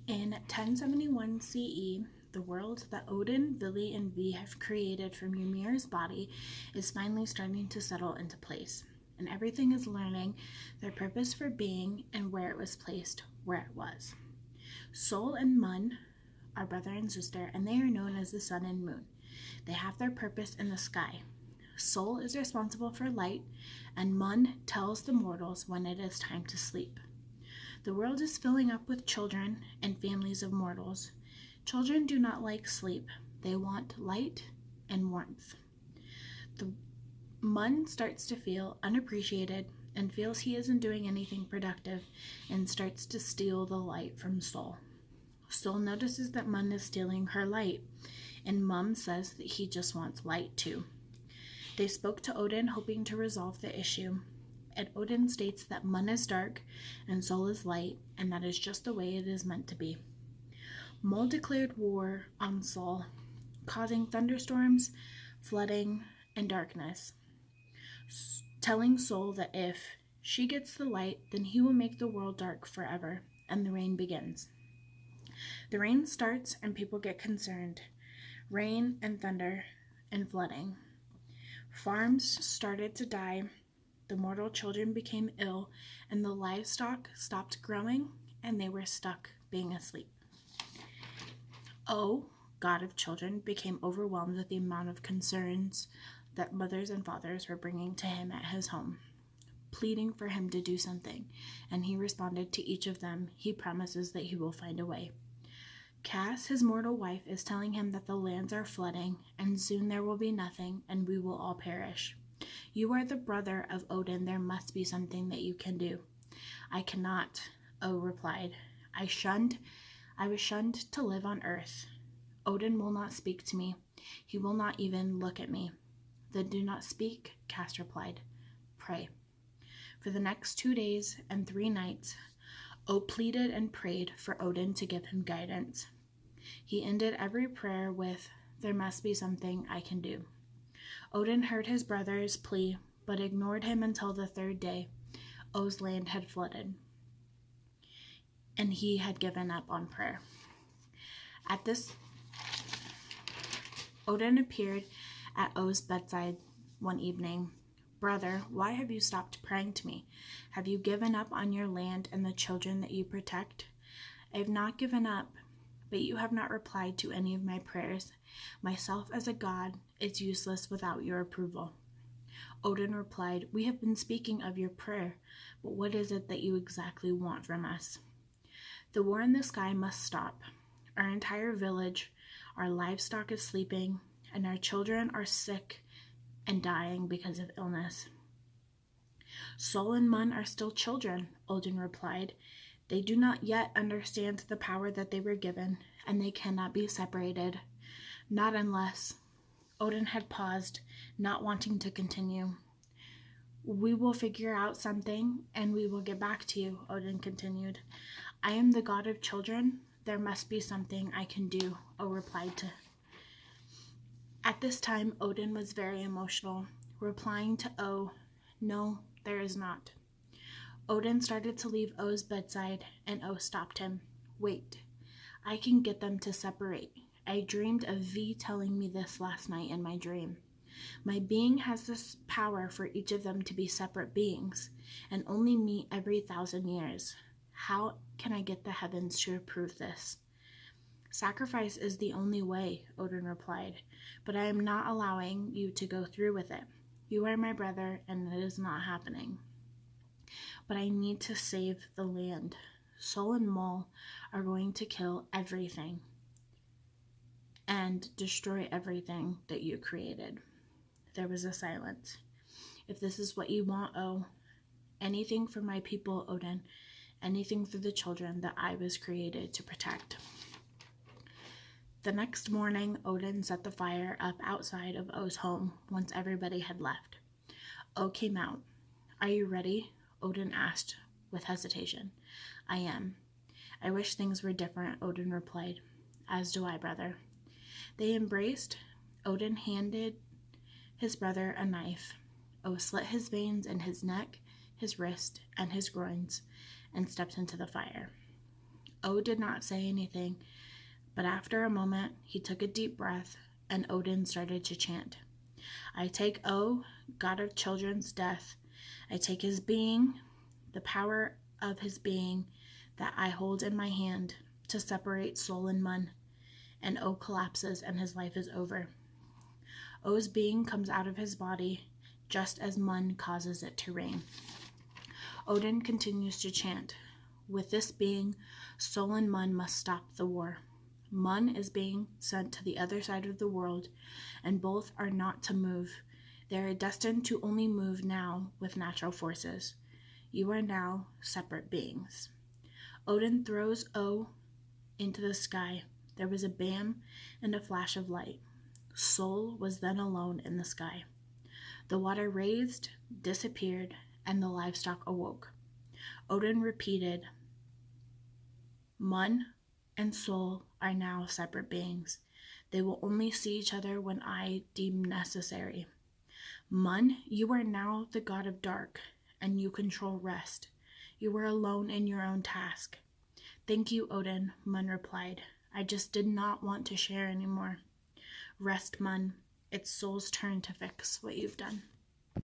In 1071 CE, the world that Odin, Vili, and Vi have created from Ymir's body is finally starting to settle into place, and everything is learning their purpose for being and where it was placed where it was. Sol and Mun are brother and sister, and they are known as the sun and moon. They have their purpose in the sky. Sol is responsible for light, and Mun tells the mortals when it is time to sleep. The world is filling up with children and families of mortals. Children do not like sleep. They want light and warmth. The Mun starts to feel unappreciated and feels he isn't doing anything productive and starts to steal the light from Sol. Sol notices that Mun is stealing her light, and Mum says that he just wants light too. They spoke to Odin hoping to resolve the issue, and Odin states that Mun is dark and Sol is light, and that is just the way it is meant to be. Mol declared war on Sol, causing thunderstorms, flooding, and darkness, telling Sol that if she gets the light, then he will make the world dark forever, and the rain begins. The rain starts and people get concerned. Rain and thunder and flooding. Farms started to die, the mortal children became ill, and the livestock stopped growing, and they were stuck being asleep. O, God of children, became overwhelmed with the amount of concerns that mothers and fathers were bringing to him at his home, pleading for him to do something, and he responded to each of them, he promises that he will find a way. Cass, his mortal wife, is telling him that the lands are flooding, and soon there will be nothing, and we will all perish. You are the brother of Odin. There must be something that you can do. I cannot, O replied. I was shunned to live on earth. Odin will not speak to me. He will not even look at me. Then do not speak, Cass replied. Pray. For the next 2 days and 3 nights, O pleaded and prayed for Odin to give him guidance. He ended every prayer with, there must be something I can do. Odin heard his brother's plea, but ignored him until the 3rd day. O's land had flooded, and he had given up on prayer. At this, Odin appeared at O's bedside one evening. Brother, why have you stopped praying to me? Have you given up on your land and the children that you protect? I have not given up, but you have not replied to any of my prayers. Myself as a god is useless without your approval. Odin replied, we have been speaking of your prayer, but what is it that you exactly want from us? The war in the sky must stop. Our entire village, our livestock is sleeping, and our children are sick and dying because of illness. Sol and Mun are still children, Odin replied. They do not yet understand the power that they were given, and they cannot be separated. Not unless... Odin had paused, not wanting to continue. We will figure out something, and we will get back to you, Odin continued. I am the god of children. There must be something I can do, O replied. At this time, Odin was very emotional, replying to O, no, there is not. Odin started to leave O's bedside, and O stopped him. Wait, I can get them to separate. I dreamed of V telling me this last night in my dream. My being has this power for each of them to be separate beings, and only meet every 1,000 years. How can I get the heavens to approve this? Sacrifice is the only way, Odin replied, but I am not allowing you to go through with it. You are my brother, and it is not happening. But I need to save the land. Sol and Mol are going to kill everything and destroy everything that you created. There was a silence. If this is what you want, O, anything for my people, Odin, anything for the children that I was created to protect. The next morning, Odin set the fire up outside of O's home once everybody had left. O came out. Are you ready? Odin asked with hesitation. I am. I wish things were different, Odin replied. As do I, brother. They embraced. Odin handed his brother a knife. O slit his veins in his neck, his wrist, and his groins, and stepped into the fire. O did not say anything, but after a moment he took a deep breath, and Odin started to chant. I take O, god of children's death. I take his being, the power of his being that I hold in my hand to separate Sol and Mun. And O collapses and his life is over. O's being comes out of his body just as Mun causes it to rain. Odin continues to chant. With this being, Sol and Mun must stop the war. Mun is being sent to the other side of the world, and both are not to move. They are destined to only move now with natural forces. You are now separate beings. Odin throws O into the sky. There was a bam and a flash of light. Sol was then alone in the sky. The water raised, disappeared, and the livestock awoke. Odin repeated, Mun and Sol are now separate beings. They will only see each other when I deem necessary. Mun, you are now the god of dark, and you control rest. You are alone in your own task. Thank you, Odin, Mun replied. I just did not want to share anymore. Rest, Mun. It's Sol's turn to fix what you've done.